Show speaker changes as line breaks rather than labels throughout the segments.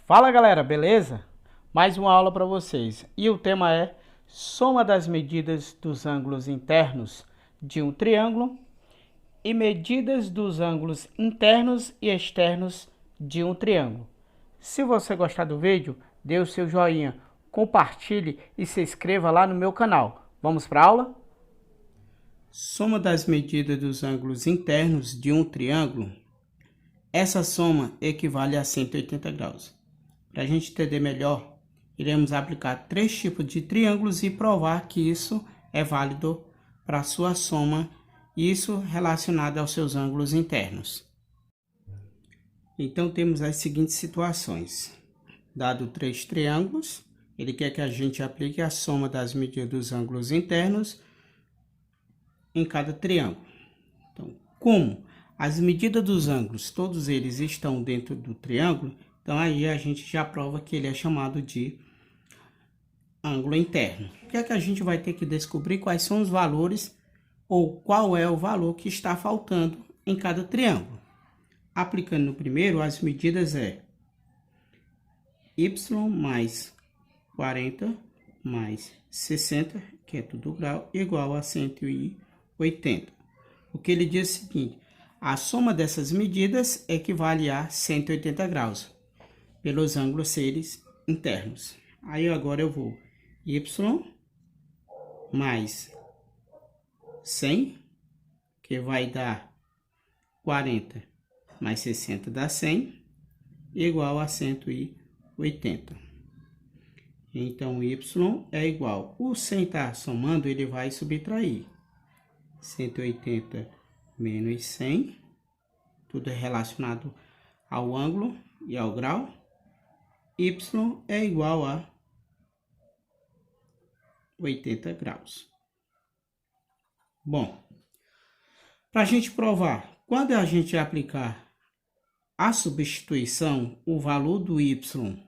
Fala galera, beleza? Mais uma aula para vocês e o tema é soma das medidas dos ângulos internos de um triângulo e medidas dos ângulos internos e externos de um triângulo. Se você gostar do vídeo, dê o seu joinha, compartilhe e se inscreva lá no meu canal. Vamos para a aula? Soma das medidas dos ângulos internos de um triângulo. Essa soma equivale a 180 graus. Para a gente entender melhor, iremos aplicar 3 tipos de triângulos e provar que isso é válido para a sua soma, isso relacionado aos seus ângulos internos. Então, temos as seguintes situações. Dado 3 triângulos, ele quer que a gente aplique a soma das medidas dos ângulos internos em cada triângulo. Então, como as medidas dos ângulos, todos eles estão dentro do triângulo, então aí a gente já prova que ele é chamado de ângulo interno. O que é que a gente vai ter que descobrir? Quais são os valores ou qual é o valor que está faltando em cada triângulo. Aplicando no primeiro, as medidas é y mais 40 mais 60, que é tudo grau, igual a 180. O que ele diz é o seguinte: a soma dessas medidas equivale a 180 graus, pelos ângulos seres internos. Aí agora eu vou y mais 100, que vai dar 40 mais 60 dá 100, igual a 180. Então, y é igual. O 100 está somando, ele vai subtrair. 180 menos 100, tudo é relacionado ao ângulo e ao grau. Y é igual a 80 graus. Bom, para a gente provar, quando a gente aplicar a substituição, o valor do y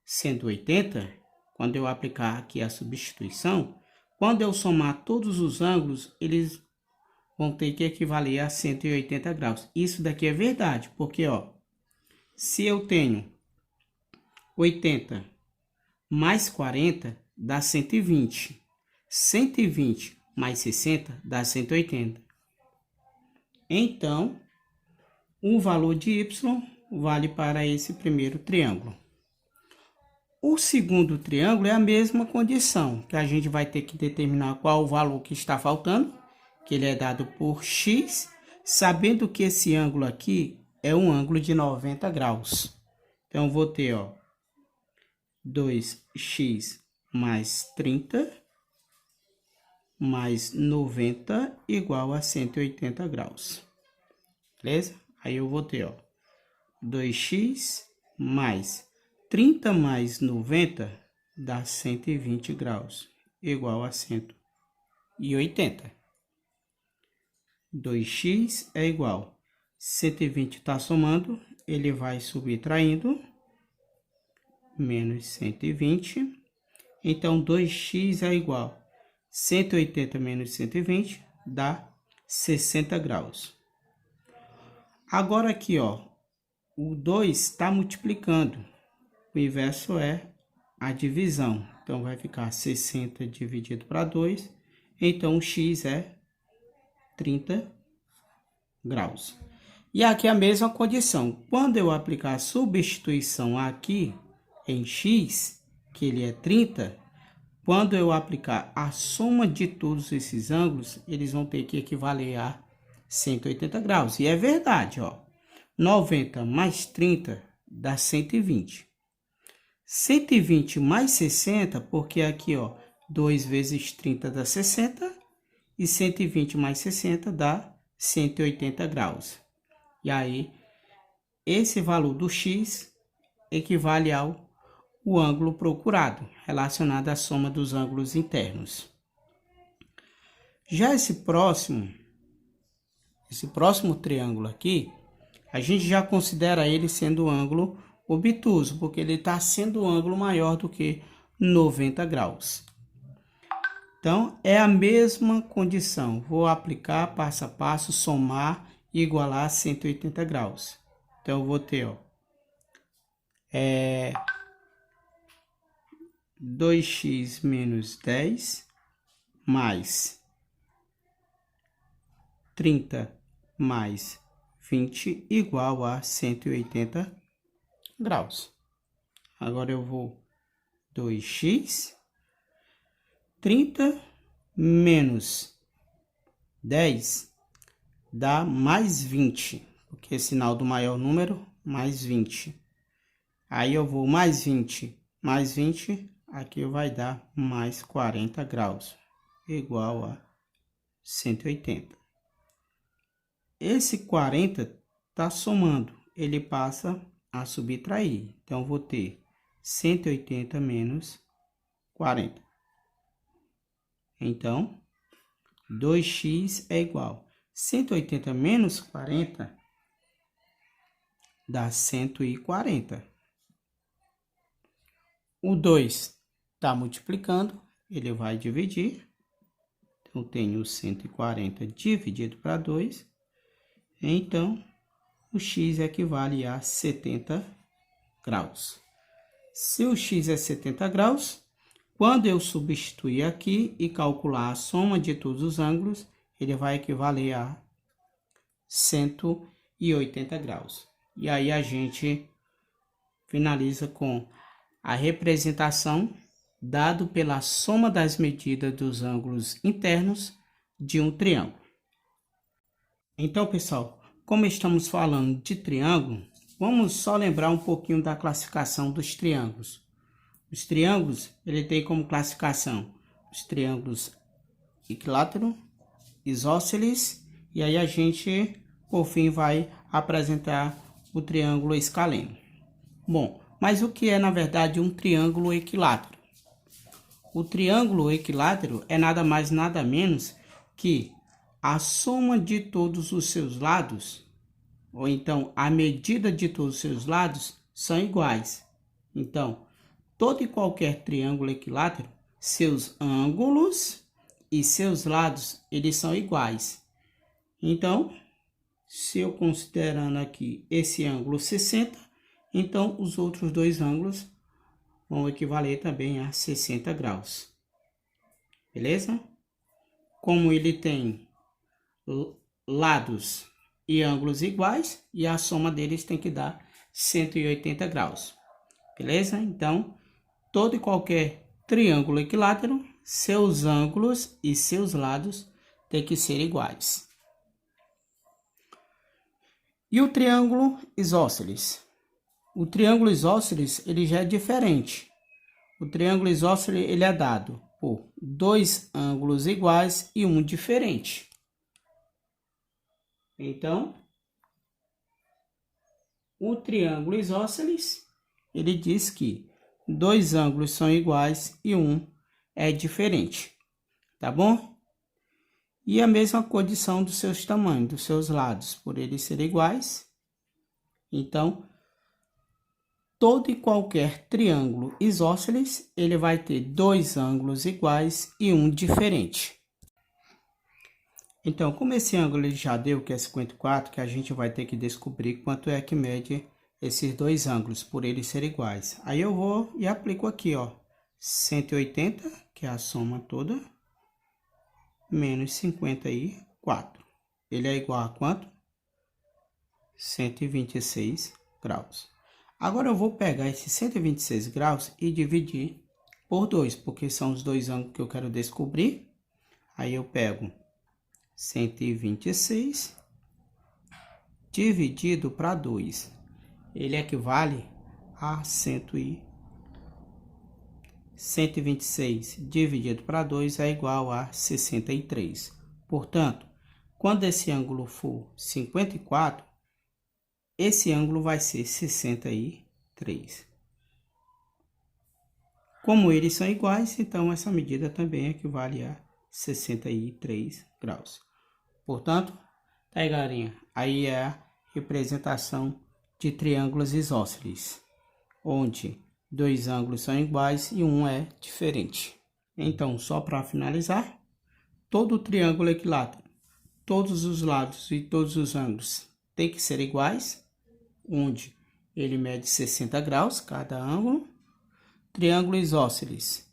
180, quando eu aplicar aqui a substituição, quando eu somar todos os ângulos, eles vão ter que equivaler a 180 graus. Isso daqui é verdade, porque ó, se eu tenho 80 mais 40 dá 120. 120 mais 60 dá 180. Então, o valor de y vale para esse primeiro triângulo. O segundo triângulo é a mesma condição, que a gente vai ter que determinar qual o valor que está faltando, que ele é dado por x, sabendo que esse ângulo aqui é um ângulo de 90 graus. Então, eu vou ter, ó, 2x mais 30 mais 90 igual a 180 graus. Beleza? Aí eu vou ter, ó, 2x mais 30 mais 90 dá 120 graus, igual a 180. 2x é igual. 120 está somando, ele vai subtraindo. Menos 120. Então, 2x é igual. 180 menos 120 dá 60 graus. Agora aqui, ó, o 2 está multiplicando. O inverso é a divisão. Então, vai ficar 60 dividido para 2. Então, o x é 30 graus. E aqui a mesma condição. Quando eu aplicar a substituição aqui em x, que ele é 30, quando eu aplicar a soma de todos esses ângulos, eles vão ter que equivaler a 180 graus. E é verdade, ó. 90 mais 30 dá 120. 120 mais 60, porque aqui, ó, 2 vezes 30 dá 60, e 120 mais 60 dá 180 graus. E aí, esse valor do x equivale ao o ângulo procurado, relacionado à soma dos ângulos internos. Já esse próximo triângulo aqui, a gente já considera ele sendo um ângulo obtuso, porque ele está sendo um ângulo maior do que 90 graus. Então, é a mesma condição. Vou aplicar passo a passo, somar e igualar a 180 graus. Então, eu vou ter, ó, é 2x menos 10 mais 30 mais 20 igual a 180 graus. Agora eu vou 2x, 30 menos 10 dá mais 20, porque é sinal do maior número, mais 20. Aí eu vou mais 20, aqui vai dar mais 40 graus, igual a 180. Esse 40 está somando, ele passa a subtrair. Então, vou ter 180 menos 40. Então, 2x é igual. 180 menos 40 dá 140. O 2 está multiplicando, ele vai dividir. Então, tenho 140 dividido para 2. Então, o x equivale a 70 graus. Se o x é 70 graus, quando eu substituir aqui e calcular a soma de todos os ângulos, ele vai equivaler a 180 graus. E aí a gente finaliza com a representação dado pela soma das medidas dos ângulos internos de um triângulo. Então, pessoal, como estamos falando de triângulo, vamos só lembrar um pouquinho da classificação dos triângulos. Os triângulos, ele tem como classificação os triângulos equilátero, isósceles, e aí a gente, por fim, vai apresentar o triângulo escaleno. Bom, mas o que é, na verdade, um triângulo equilátero? O triângulo equilátero é nada mais, nada menos que a soma de todos os seus lados, ou então a medida de todos os seus lados, são iguais. Então, todo e qualquer triângulo equilátero, seus ângulos e seus lados, eles são iguais. Então, se eu considerando aqui esse ângulo 60, então os outros dois ângulos vão equivaler também a 60 graus. Beleza? Como ele tem lados e ângulos iguais, e a soma deles tem que dar 180 graus. Beleza? Então, todo e qualquer triângulo equilátero, seus ângulos e seus lados têm que ser iguais. E o triângulo isósceles? O triângulo isósceles, ele já é diferente. O triângulo isósceles, ele é dado por dois ângulos iguais e um diferente. Então, o triângulo isósceles, ele diz que dois ângulos são iguais e um é diferente, tá bom? E a mesma condição dos seus tamanhos, dos seus lados, por eles serem iguais. Então, todo e qualquer triângulo isósceles, ele vai ter dois ângulos iguais e um diferente. Então, como esse ângulo ele já deu, que é 54, que a gente vai ter que descobrir quanto é que mede esses dois ângulos, por eles serem iguais. Aí eu vou e aplico aqui, ó, 180, que é a soma toda, menos 54. Ele é igual a quanto? 126 graus. Agora eu vou pegar esses 126 graus e dividir por 2, porque são os dois ângulos que eu quero descobrir. Aí eu pego 126 dividido para 2. Ele equivale a 126 dividido para 2 é igual a 63. Portanto, quando esse ângulo for 54, esse ângulo vai ser 63. Como eles são iguais, então essa medida também equivale a 63 graus. Portanto, tá aí, galerinha, aí é a representação de triângulos isósceles, onde dois ângulos são iguais e um é diferente. Então, só para finalizar, todo triângulo equilátero, todos os lados e todos os ângulos têm que ser iguais, onde ele mede 60 graus cada ângulo. Triângulo isósceles.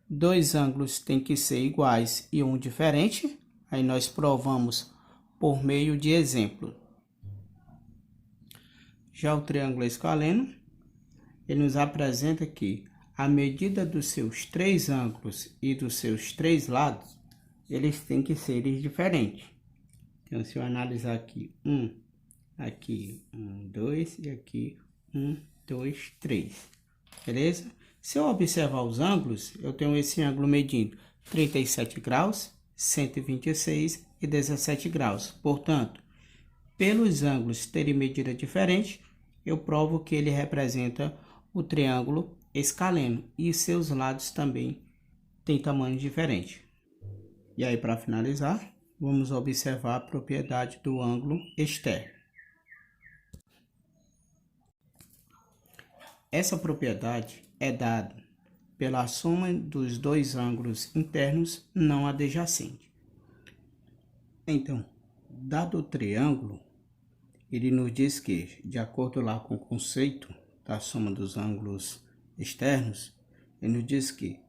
Dois ângulos têm que ser iguais e um diferente. Aí nós provamos por meio de exemplo. Já o triângulo escaleno, ele nos apresenta que a medida dos seus três ângulos e dos seus três lados, eles têm que ser diferentes. Então, se eu analisar aqui, aqui, 2 e aqui, 2, 3. Beleza? Se eu observar os ângulos, eu tenho esse ângulo medindo 37 graus, 126 e 17 graus. Portanto, pelos ângulos terem medida diferente, eu provo que ele representa o triângulo escaleno e seus lados também têm tamanho diferente. E aí, para finalizar, vamos observar a propriedade do ângulo externo. Essa propriedade é dada pela soma dos dois ângulos internos não adjacentes. Então, dado o triângulo, ele nos diz que, de acordo lá com o conceito da soma dos ângulos externos, ele nos diz que,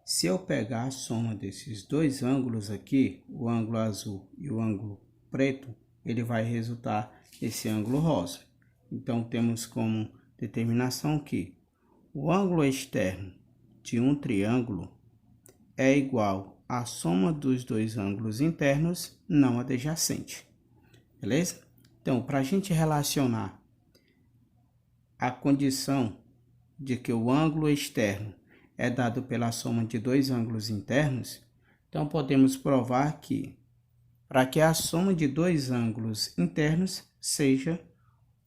se eu pegar a soma desses dois ângulos aqui, o ângulo azul e o ângulo preto, ele vai resultar esse ângulo rosa. Então, temos como determinação que o ângulo externo de um triângulo é igual à soma dos dois ângulos internos não adjacentes. Beleza? Então, para a gente relacionar a condição de que o ângulo externo é dado pela soma de dois ângulos internos, então podemos provar que, para que a soma de dois ângulos internos seja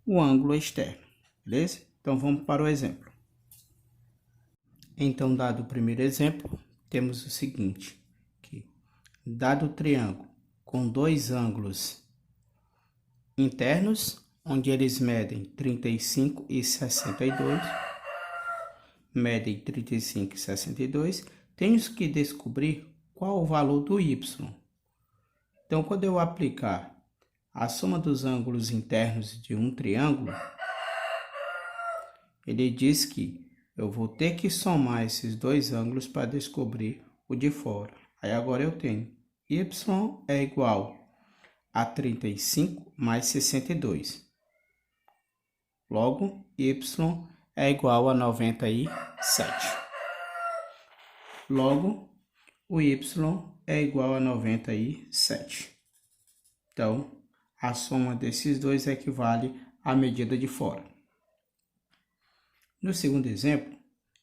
o ângulo externo. Beleza? Então, vamos para o exemplo. Então, dado o primeiro exemplo, temos o seguinte, que dado o triângulo com dois ângulos internos, onde eles medem 35 e 62, temos que descobrir qual o valor do y. Então, quando eu aplicar a soma dos ângulos internos de um triângulo, ele diz que eu vou ter que somar esses dois ângulos para descobrir o de fora. Aí agora eu tenho y é igual a 35 mais 62. Logo, y é igual a 97. Logo, o y é igual a 97. Então, a soma desses dois equivale à medida de fora. No segundo exemplo,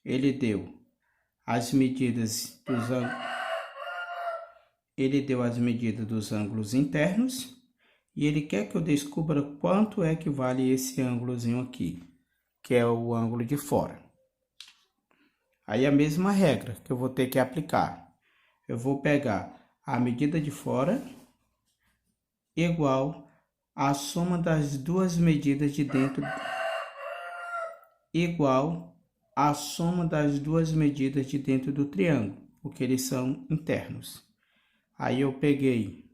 ele deu as medidas dos ângulos internos e ele quer que eu descubra quanto é que vale esse ângulozinho aqui, que é o ângulo de fora. Aí a mesma regra que eu vou ter que aplicar. Eu vou pegar a medida de fora igual à soma das duas medidas de dentro do triângulo, porque eles são internos. Aí eu peguei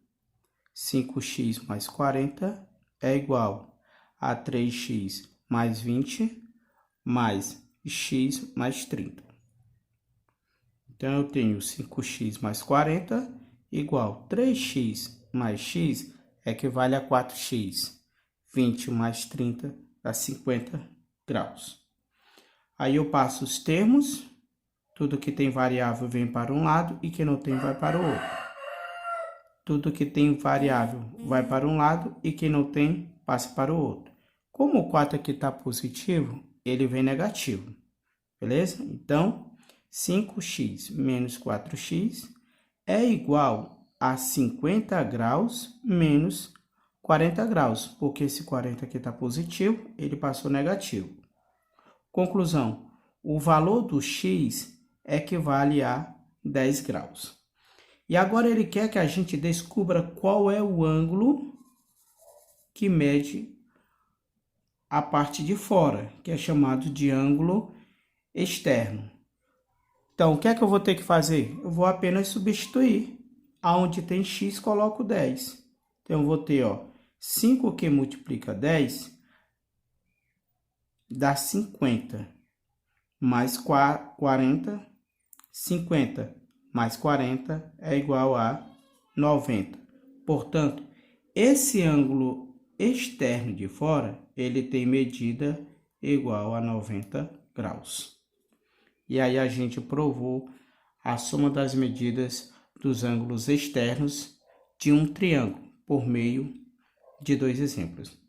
5x mais 40 é igual a 3x mais 20 mais x mais 30. Então, eu tenho 5x mais 40 igual 3x mais x equivale a 4x. 20 mais 30 dá 50 graus. Aí eu passo os termos, tudo que tem variável vem para um lado e que não tem vai para o outro. Tudo que tem variável vai para um lado e que não tem passa para o outro. Como o 4 aqui está positivo, ele vem negativo. Beleza? Então, 5x menos 4x é igual a 50 graus menos 40 graus, porque esse 40 aqui está positivo, ele passou negativo. Conclusão, o valor do x equivale a 10 graus. E agora ele quer que a gente descubra qual é o ângulo que mede a parte de fora, que é chamado de ângulo externo. Então, o que é que eu vou ter que fazer? Eu vou apenas substituir. Aonde tem x, coloco 10. Então, eu vou ter, 5 que multiplica 10 dá 50, mais 40, 50 mais 40 é igual a 90. Portanto, esse ângulo externo de fora, ele tem medida igual a 90 graus. E aí a gente provou a soma das medidas dos ângulos externos de um triângulo por meio de dois exemplos.